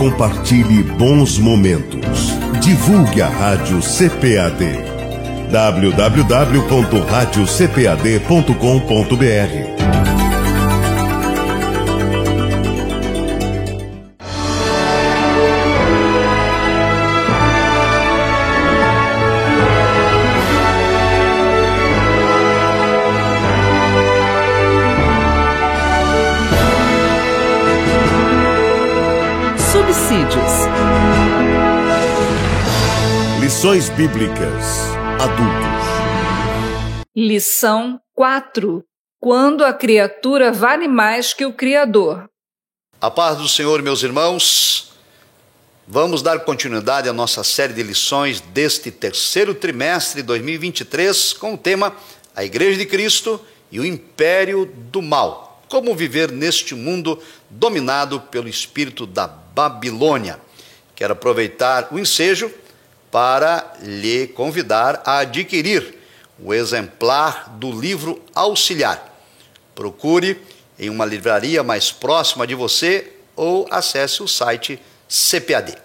compartilhe bons momentos. Divulgue a Rádio CPAD. www.radiocpad.com.br. Subsídios. Lições Bíblicas Adultos. Lição 4. Quando a criatura vale mais que o Criador. A paz do Senhor, meus irmãos. Vamos dar continuidade à nossa série de lições deste terceiro trimestre de 2023 com o tema A Igreja de Cristo e o Império do Mal. Como viver neste mundo dominado pelo espírito da Babilônia. Quero aproveitar o ensejo para lhe convidar a adquirir o exemplar do livro auxiliar. Procure em uma livraria mais próxima de você ou acesse o site CPAD.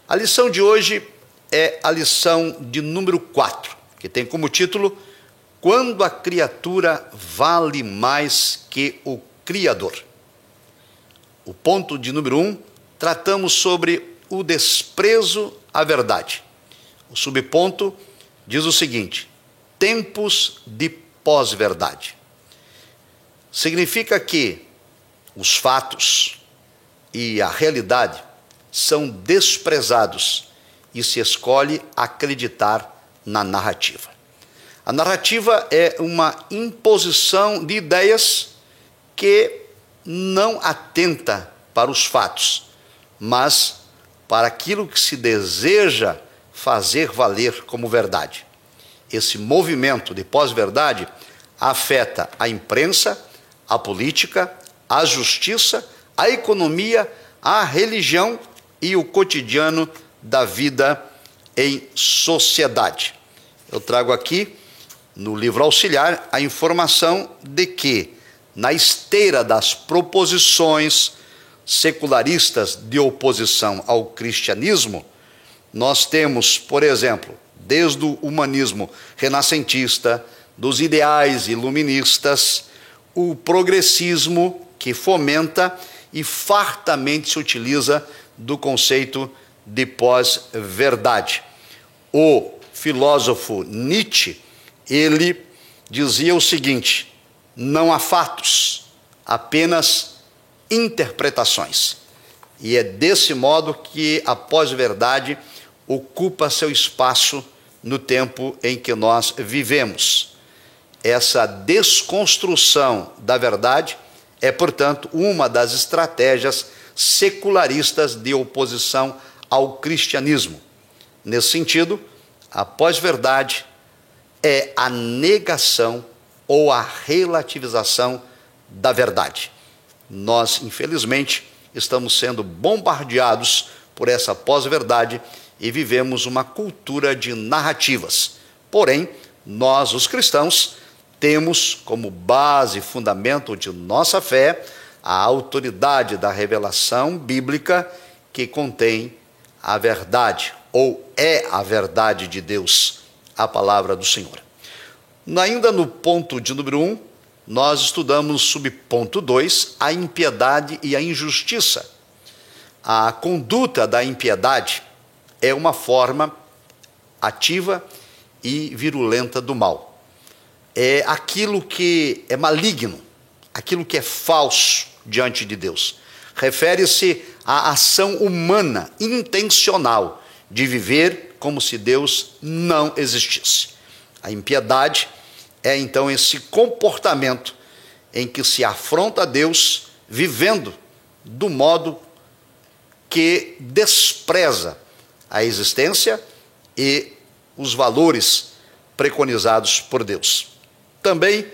A lição de hoje é a lição de número 4, que tem como título Quando a criatura vale mais que o Criador. O ponto de número 1, tratamos sobre o desprezo à verdade. O subponto diz o seguinte: tempos de pós-verdade. Significa que os fatos e a realidade são desprezados e se escolhe acreditar na narrativa. A narrativa é uma imposição de ideias que não atenta para os fatos, mas para aquilo que se deseja fazer valer como verdade. Esse movimento de pós-verdade afeta a imprensa, a política, a justiça, a economia, a religião e o cotidiano da vida em sociedade. Eu trago aqui, no livro auxiliar, a informação de que, na esteira das proposições secularistas de oposição ao cristianismo, nós temos, por exemplo, desde o humanismo renascentista, dos ideais iluministas, o progressismo que fomenta e fartamente se utiliza do conceito de pós-verdade. O filósofo Nietzsche, ele dizia o seguinte: não há fatos, apenas interpretações. E é desse modo que a pós-verdade ocupa seu espaço no tempo em que nós vivemos. Essa desconstrução da verdade é, portanto, uma das estratégias secularistas de oposição ao cristianismo. Nesse sentido, a pós-verdade é a negação ou a relativização da verdade. Nós, infelizmente, estamos sendo bombardeados por essa pós-verdade e vivemos uma cultura de narrativas. Porém, nós, os cristãos, temos como base e fundamento de nossa fé a autoridade da revelação bíblica que contém a verdade, ou é a verdade de Deus, a palavra do Senhor. Ainda no ponto de número 1, nós estudamos subponto 2, a impiedade e a injustiça. A conduta da impiedade é uma forma ativa e virulenta do mal. É aquilo que é maligno, aquilo que é falso diante de Deus. Refere-se à ação humana, intencional, de viver como se Deus não existisse. A impiedade é então esse comportamento em que se afronta a Deus vivendo do modo que despreza a existência e os valores preconizados por Deus. Também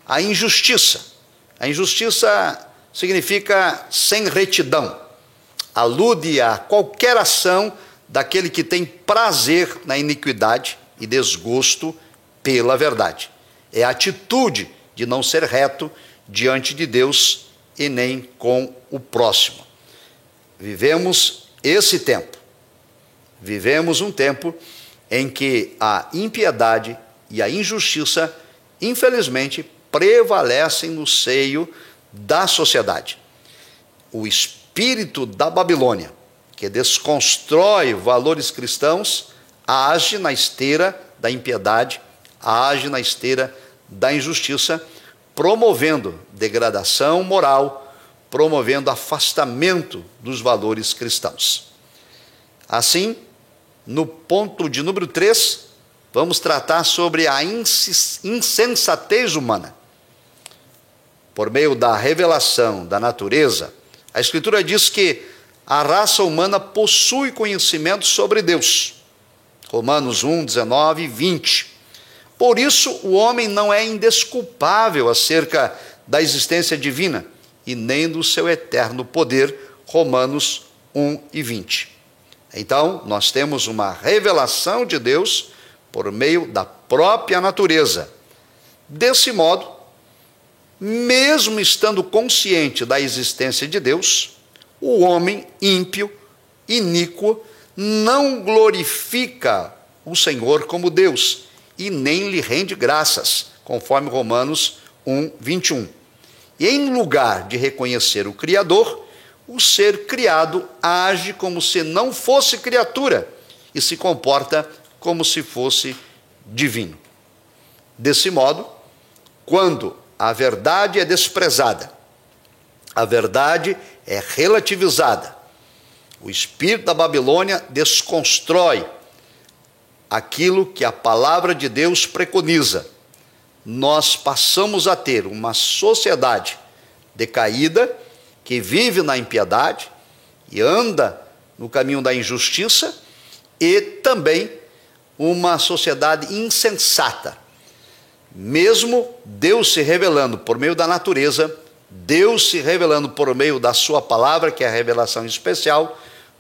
a injustiça. A injustiça significa sem retidão. Alude a qualquer ação daquele que tem prazer na iniquidade e desgosto pela verdade. É a atitude de não ser reto diante de Deus e nem com o próximo. vivemos esse tempo. Vivemos um tempo em que a impiedade e a injustiça, infelizmente, prevalecem no seio da sociedade. O espírito da Babilônia, que desconstrói valores cristãos, age na esteira da impiedade, age na esteira da injustiça, promovendo degradação moral, promovendo afastamento dos valores cristãos. Assim, no ponto de número 3, vamos tratar sobre a insensatez humana. Por meio da revelação da natureza, a Escritura diz que a raça humana possui conhecimento sobre Deus. Romanos 1, 19 e 20. Por isso, o homem não é indesculpável acerca da existência divina e nem do seu eterno poder. Romanos 1 e 20. Então, nós temos uma revelação de Deus por meio da própria natureza. Desse modo, mesmo estando consciente da existência de Deus, o homem ímpio, iníquo, não glorifica o Senhor como Deus e nem lhe rende graças, conforme Romanos 1, 21. E em lugar de reconhecer o Criador, o ser criado age como se não fosse criatura e se comporta como se fosse divino. Desse modo, quando a verdade é desprezada, a verdade é relativizada, o espírito da Babilônia desconstrói aquilo que a palavra de Deus preconiza. Nós passamos a ter uma sociedade decaída, que vive na impiedade e anda no caminho da injustiça, e também uma sociedade insensata. Mesmo Deus se revelando por meio da natureza, Deus se revelando por meio da sua palavra, que é a revelação especial,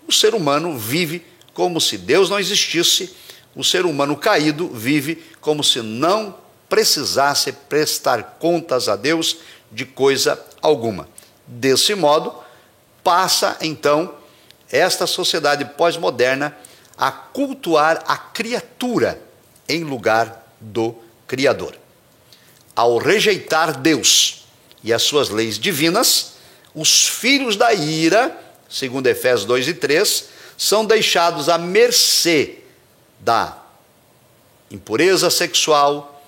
o ser humano vive como se Deus não existisse, o ser humano caído vive como se não precisasse prestar contas a Deus de coisa alguma. Desse modo, passa então esta sociedade pós-moderna a cultuar a criatura em lugar do Criador. Ao rejeitar Deus e as suas leis divinas, os filhos da ira, segundo Efésios 2 e 3, são deixados à mercê da impureza sexual,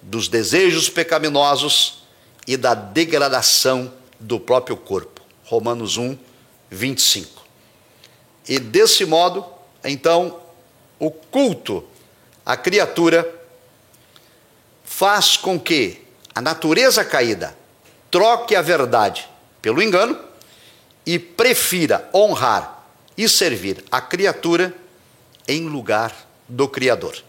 dos desejos pecaminosos e da degradação do próprio corpo. Romanos 1, 25. E desse modo, então, o culto à criatura faz com que a natureza caída troque a verdade pelo engano e prefira honrar e servir a criatura em lugar do Criador.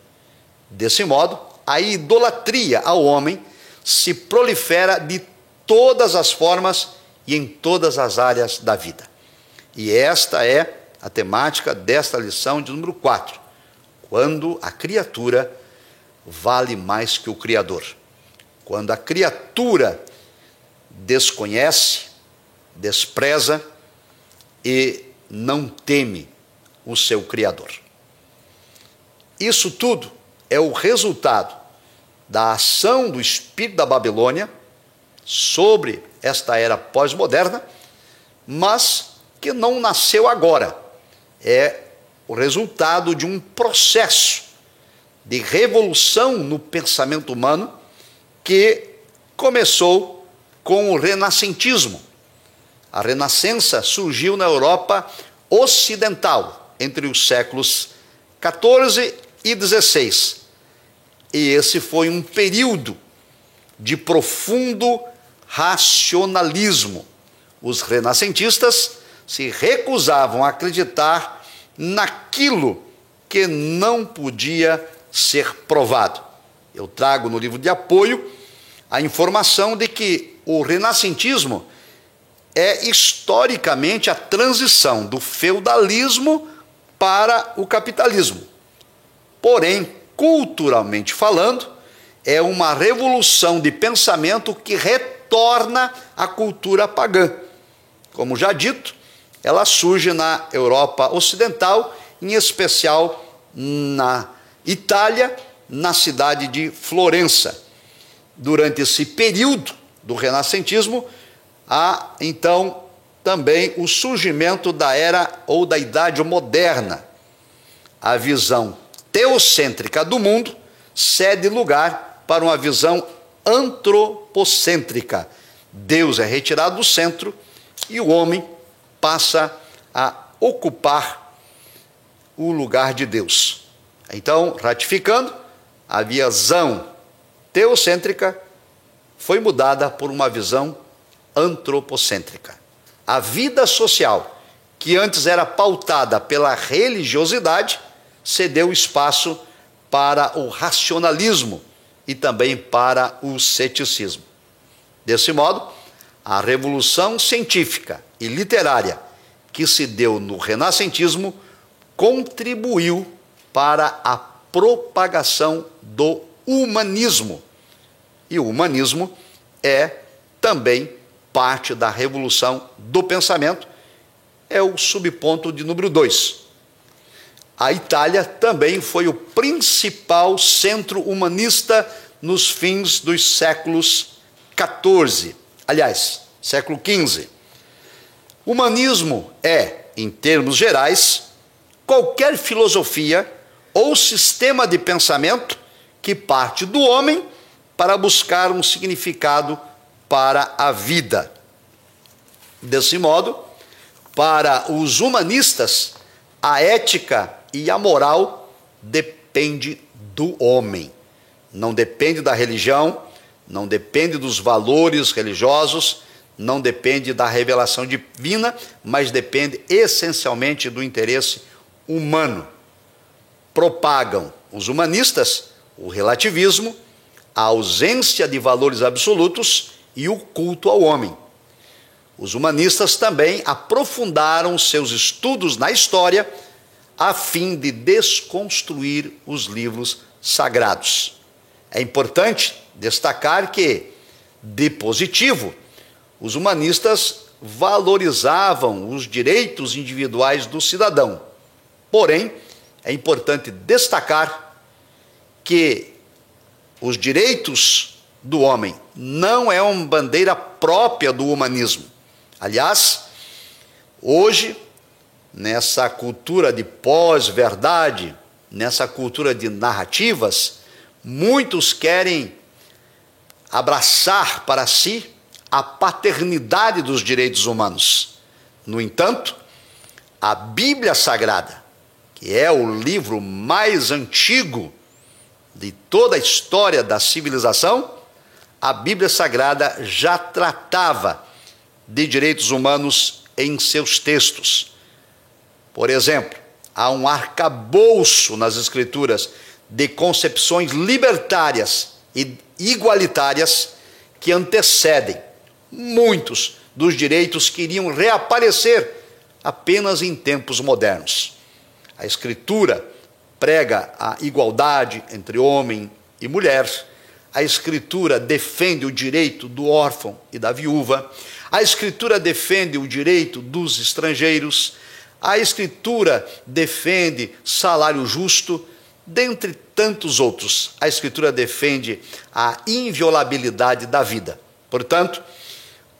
Desse modo, a idolatria ao homem se prolifera de todas as formas e em todas as áreas da vida. E esta é a temática desta lição de número 4. Quando a criatura vale mais que o Criador. Quando a criatura desconhece, despreza e não teme o seu Criador. Isso tudo é o resultado da ação do espírito da Babilônia sobre esta era pós-moderna, mas que não nasceu agora. É o resultado de um processo de revolução no pensamento humano que começou com o renascentismo. A Renascença surgiu na Europa ocidental entre os séculos 14 e 16. E esse foi um período de profundo racionalismo. Os renascentistas se recusavam a acreditar naquilo que não podia ser provado. Eu trago no livro de apoio a informação de que o renascentismo é historicamente a transição do feudalismo para o capitalismo. Porém, culturalmente falando, é uma revolução de pensamento que retorna à cultura pagã. Como já dito, ela surge na Europa Ocidental, em especial na Itália, na cidade de Florença. Durante esse período do renascentismo, há então também o surgimento da era ou da Idade Moderna. A visão teocêntrica do mundo cede lugar para uma visão antropocêntrica. Deus é retirado do centro e o homem passa a ocupar o lugar de Deus. Então, ratificando, a visão teocêntrica foi mudada por uma visão antropocêntrica. A vida social, que antes era pautada pela religiosidade, cedeu espaço para o racionalismo e também para o ceticismo. Desse modo, a revolução científica e literária que se deu no renascentismo contribuiu para a propagação do humanismo. E o humanismo é também parte da revolução do pensamento, é o subponto de número 2. A Itália também foi o principal centro humanista nos fins dos séculos XIV, aliás, século XV. Humanismo é, em termos gerais, qualquer filosofia ou sistema de pensamento que parte do homem para buscar um significado para a vida. Desse modo, para os humanistas, a ética e a moral depende do homem. Não depende da religião, não depende dos valores religiosos, não depende da revelação divina, mas depende essencialmente do interesse humano. Propagam os humanistas o relativismo, a ausência de valores absolutos e o culto ao homem. Os humanistas também aprofundaram seus estudos na história a fim de desconstruir os livros sagrados. É importante destacar que, de positivo, os humanistas valorizavam os direitos individuais do cidadão. Porém, é importante destacar que os direitos do homem não é uma bandeira própria do humanismo. Aliás, hoje, nessa cultura de pós-verdade, nessa cultura de narrativas, muitos querem abraçar para si a paternidade dos direitos humanos. No entanto, a Bíblia Sagrada, que é o livro mais antigo de toda a história da civilização, a Bíblia Sagrada já tratava de direitos humanos em seus textos. Por exemplo, há um arcabouço nas Escrituras de concepções libertárias e igualitárias que antecedem muitos dos direitos que iriam reaparecer apenas em tempos modernos. A Escritura prega a igualdade entre homem e mulher. A Escritura defende o direito do órfão e da viúva. A Escritura defende o direito dos estrangeiros. A Escritura defende salário justo, dentre tantos outros. A Escritura defende a inviolabilidade da vida. Portanto,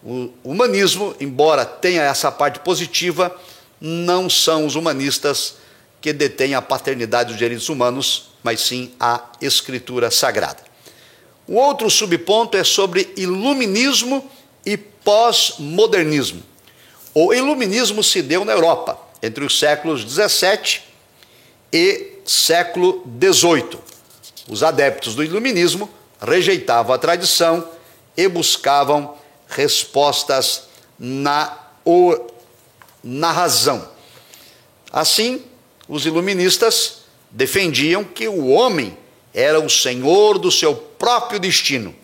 o humanismo, embora tenha essa parte positiva, não são os humanistas que detêm a paternidade dos direitos humanos, mas sim a Escritura Sagrada. O outro subponto é sobre iluminismo e pós-modernismo. O iluminismo se deu na Europa, entre os séculos 17 e século 18. Os adeptos do iluminismo rejeitavam a tradição e buscavam respostas na razão. Assim, os iluministas defendiam que o homem era o senhor do seu próprio destino.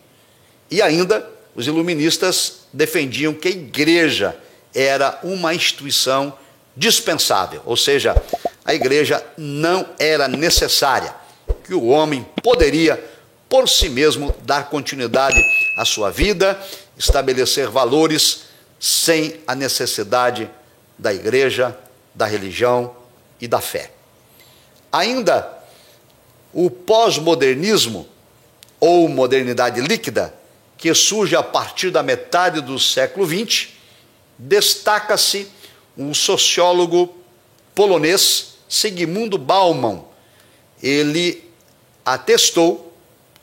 E ainda, os iluministas defendiam que a igreja era uma instituição dispensável, ou seja, a igreja não era necessária, que o homem poderia, por si mesmo, dar continuidade à sua vida, estabelecer valores sem a necessidade da igreja, da religião e da fé. Ainda, o pós-modernismo, ou modernidade líquida, que surge a partir da metade do século XX, destaca-se um sociólogo polonês, Zygmunt Bauman. Ele atestou,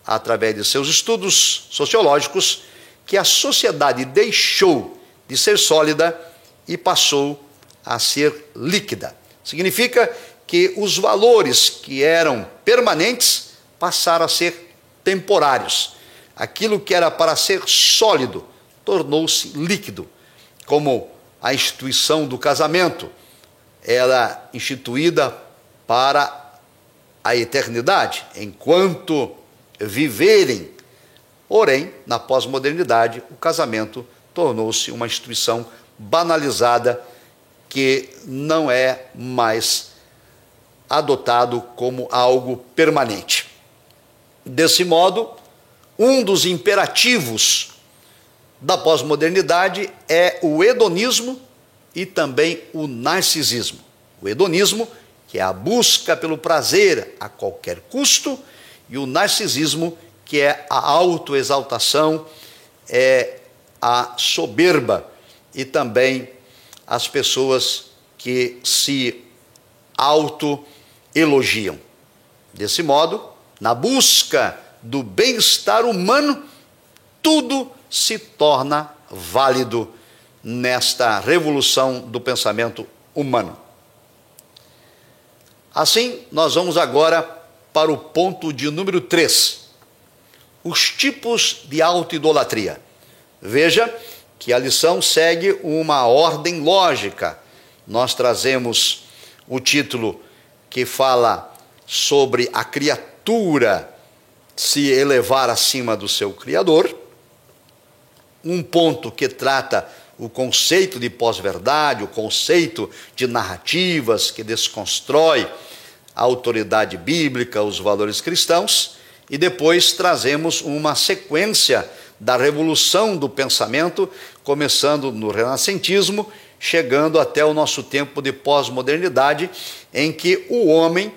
através de seus estudos sociológicos, que a sociedade deixou de ser sólida e passou a ser líquida. Significa que os valores que eram permanentes passaram a ser temporários. Aquilo que era para ser sólido tornou-se líquido, como a instituição do casamento era instituída para a eternidade, enquanto viverem. Porém, na pós-modernidade, o casamento tornou-se uma instituição banalizada que não é mais adotado como algo permanente. Desse modo, um dos imperativos da pós-modernidade é o hedonismo e também o narcisismo. O hedonismo, que é a busca pelo prazer a qualquer custo, e o narcisismo, que é a autoexaltação, é a soberba, e também as pessoas que se autoelogiam. Desse modo, na busca do bem-estar humano, tudo se torna válido nesta revolução do pensamento humano. Assim, nós vamos agora para o ponto de número 3, os tipos de autoidolatria. Veja que a lição segue uma ordem lógica. Nós trazemos o título que fala sobre a criatura se elevar acima do seu Criador, um ponto que trata o conceito de pós-verdade, o conceito de narrativas que desconstrói a autoridade bíblica, os valores cristãos, e depois trazemos uma sequência da revolução do pensamento, começando no renascentismo, chegando até o nosso tempo de pós-modernidade, em que o homem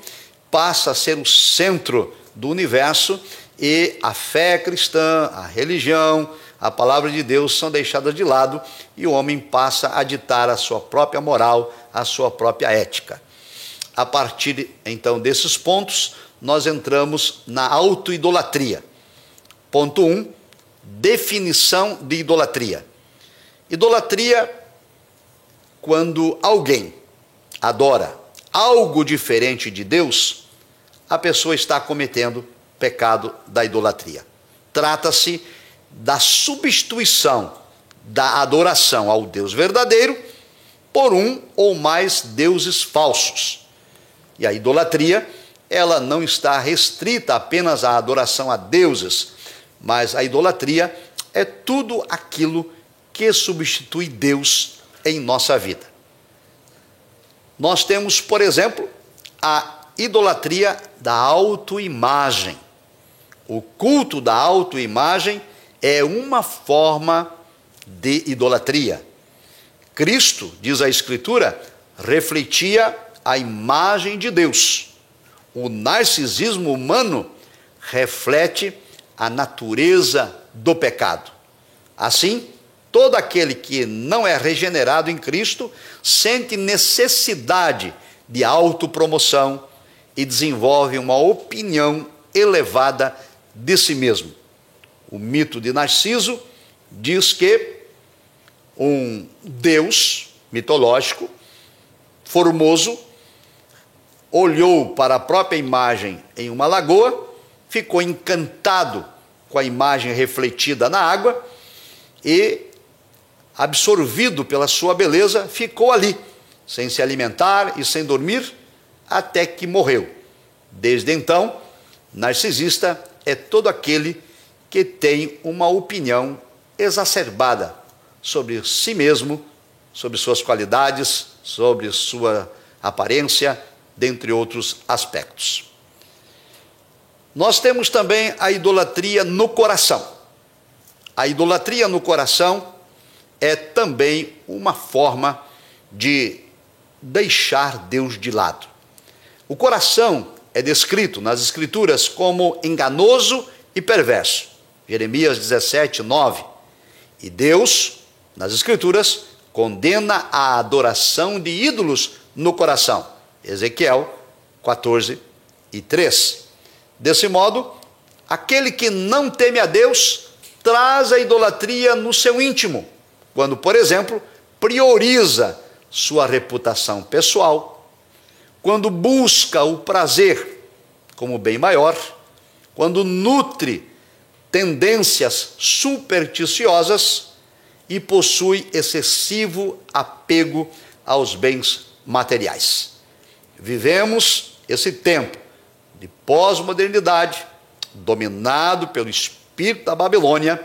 passa a ser o centro do universo e a fé cristã, a religião, a palavra de Deus são deixadas de lado e o homem passa a ditar a sua própria moral, a sua própria ética. A partir, então, desses pontos, nós entramos na autoidolatria. Ponto 1, definição de idolatria. Idolatria, quando alguém adora algo diferente de Deus, a pessoa está cometendo pecado da idolatria. Trata-se da substituição da adoração ao Deus verdadeiro por um ou mais deuses falsos. E a idolatria, ela não está restrita apenas à adoração a deuses, mas a idolatria é tudo aquilo que substitui Deus em nossa vida. Nós temos, por exemplo, a idolatria da autoimagem. O culto da autoimagem é uma forma de idolatria. Cristo, diz a Escritura, refletia a imagem de Deus. O narcisismo humano reflete a natureza do pecado. Assim, todo aquele que não é regenerado em Cristo sente necessidade de autopromoção e desenvolve uma opinião elevada de si mesmo. O mito de Narciso diz que um deus mitológico, formoso, olhou para a própria imagem em uma lagoa, ficou encantado com a imagem refletida na água e, absorvido pela sua beleza, ficou ali, sem se alimentar e sem dormir, até que morreu. Desde então, narcisista é todo aquele que tem uma opinião exacerbada sobre si mesmo, sobre suas qualidades, sobre sua aparência, dentre outros aspectos. Nós temos também a idolatria no coração. A idolatria no coração é também uma forma de deixar Deus de lado. O coração é descrito nas Escrituras como enganoso e perverso. Jeremias 17, 9. E Deus, nas Escrituras, condena a adoração de ídolos no coração. Ezequiel 14 e 3. Desse modo, aquele que não teme a Deus traz a idolatria no seu íntimo, quando, por exemplo, prioriza sua reputação pessoal, quando busca o prazer como bem maior, quando nutre tendências supersticiosas e possui excessivo apego aos bens materiais. Vivemos esse tempo de pós-modernidade, dominado pelo espírito da Babilônia,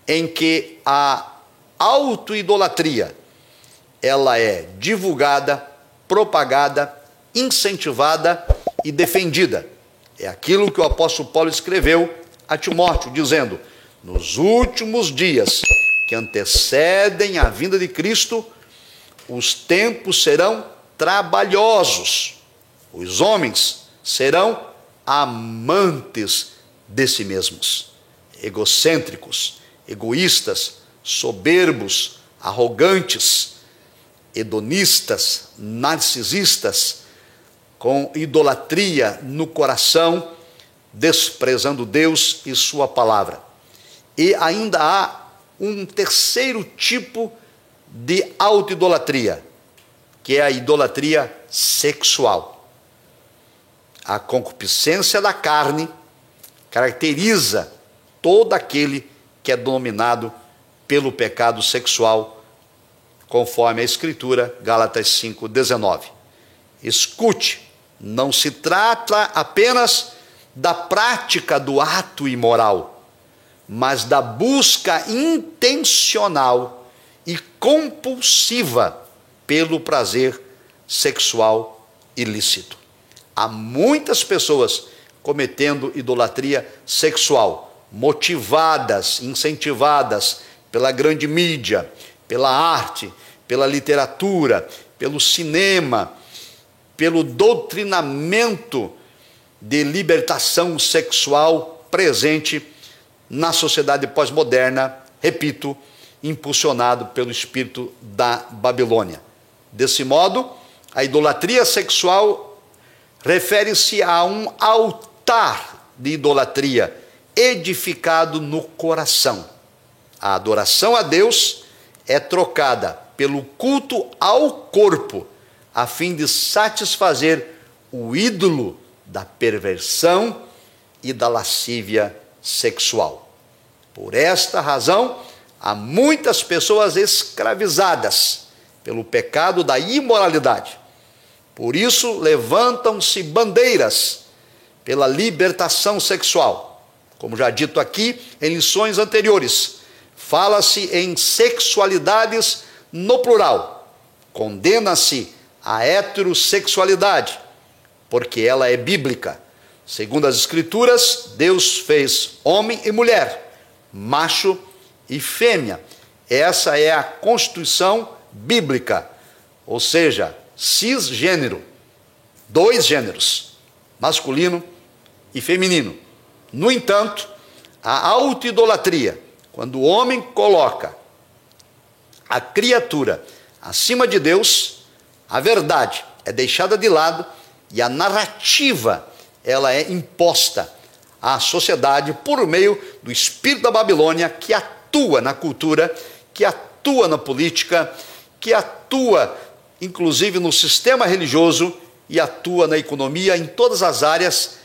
em que a autoidolatria ela é divulgada, propagada, incentivada e defendida. É aquilo que o apóstolo Paulo escreveu a Timóteo, dizendo: nos últimos dias que antecedem a vinda de Cristo, os tempos serão trabalhosos, os homens serão amantes de si mesmos, egocêntricos, egoístas, soberbos, arrogantes, hedonistas, narcisistas, com idolatria no coração, desprezando Deus e sua palavra. E ainda há um terceiro tipo de autoidolatria, que é a idolatria sexual. A concupiscência da carne caracteriza todo aquele que é dominado pelo pecado sexual, conforme a Escritura, Gálatas 5:19. Escute, não se trata apenas da prática do ato imoral, mas da busca intencional e compulsiva pelo prazer sexual ilícito. Há muitas pessoas cometendo idolatria sexual, motivadas, incentivadas pela grande mídia, pela arte, pela literatura, pelo cinema, pelo doutrinamento de libertação sexual presente na sociedade pós-moderna, repito, impulsionado pelo espírito da Babilônia. Desse modo, a idolatria sexual refere-se a um altar de idolatria edificado no coração. A adoração a Deus é trocada pelo culto ao corpo, a fim de satisfazer o ídolo da perversão e da lascívia sexual. Por esta razão, há muitas pessoas escravizadas pelo pecado da imoralidade. Por isso, levantam-se bandeiras pela libertação sexual. Como já dito aqui em lições anteriores, fala-se em sexualidades no plural. Condena-se a heterossexualidade, porque ela é bíblica. Segundo as Escrituras, Deus fez homem e mulher, macho e fêmea. Essa é a constituição bíblica, ou seja, cisgênero, dois gêneros, masculino e feminino. No entanto, a autoidolatria, quando o homem coloca a criatura acima de Deus, a verdade é deixada de lado e a narrativa ela é imposta à sociedade por meio do espírito da Babilônia, que atua na cultura, que atua na política, que atua inclusive no sistema religioso e atua na economia, em todas as áreas,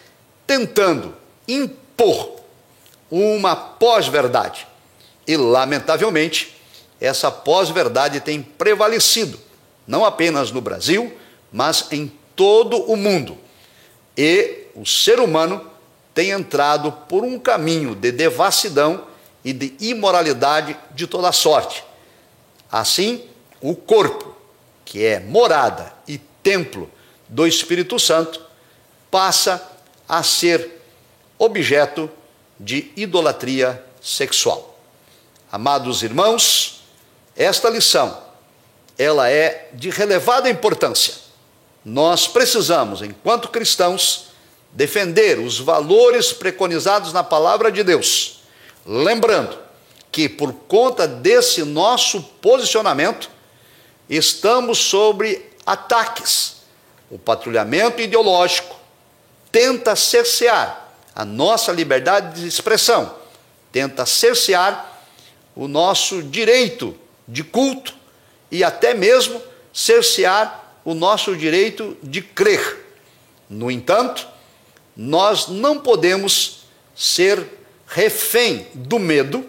tentando impor uma pós-verdade. E, lamentavelmente, essa pós-verdade tem prevalecido, não apenas no Brasil, mas em todo o mundo. E o ser humano tem entrado por um caminho de devassidão e de imoralidade de toda sorte. Assim, o corpo, que é morada e templo do Espírito Santo, passa a ser objeto de idolatria sexual. Amados irmãos, esta lição ela é de relevada importância. Nós precisamos, enquanto cristãos, defender os valores preconizados na palavra de Deus, lembrando que por conta desse nosso posicionamento, estamos sobre ataques. O patrulhamento ideológico tenta cercear a nossa liberdade de expressão, tenta cercear o nosso direito de culto e até mesmo cercear o nosso direito de crer. No entanto, nós não podemos ser refém do medo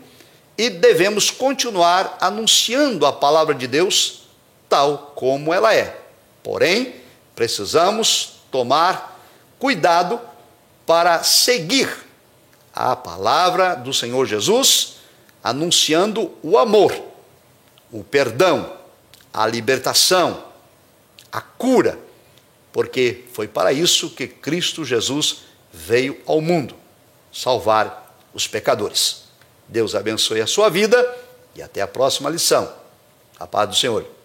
e devemos continuar anunciando a palavra de Deus tal como ela é. Porém, precisamos tomar cuidado para seguir a palavra do Senhor Jesus, anunciando o amor, o perdão, a libertação, a cura, porque foi para isso que Cristo Jesus veio ao mundo, salvar os pecadores. Deus abençoe a sua vida e até a próxima lição. A paz do Senhor.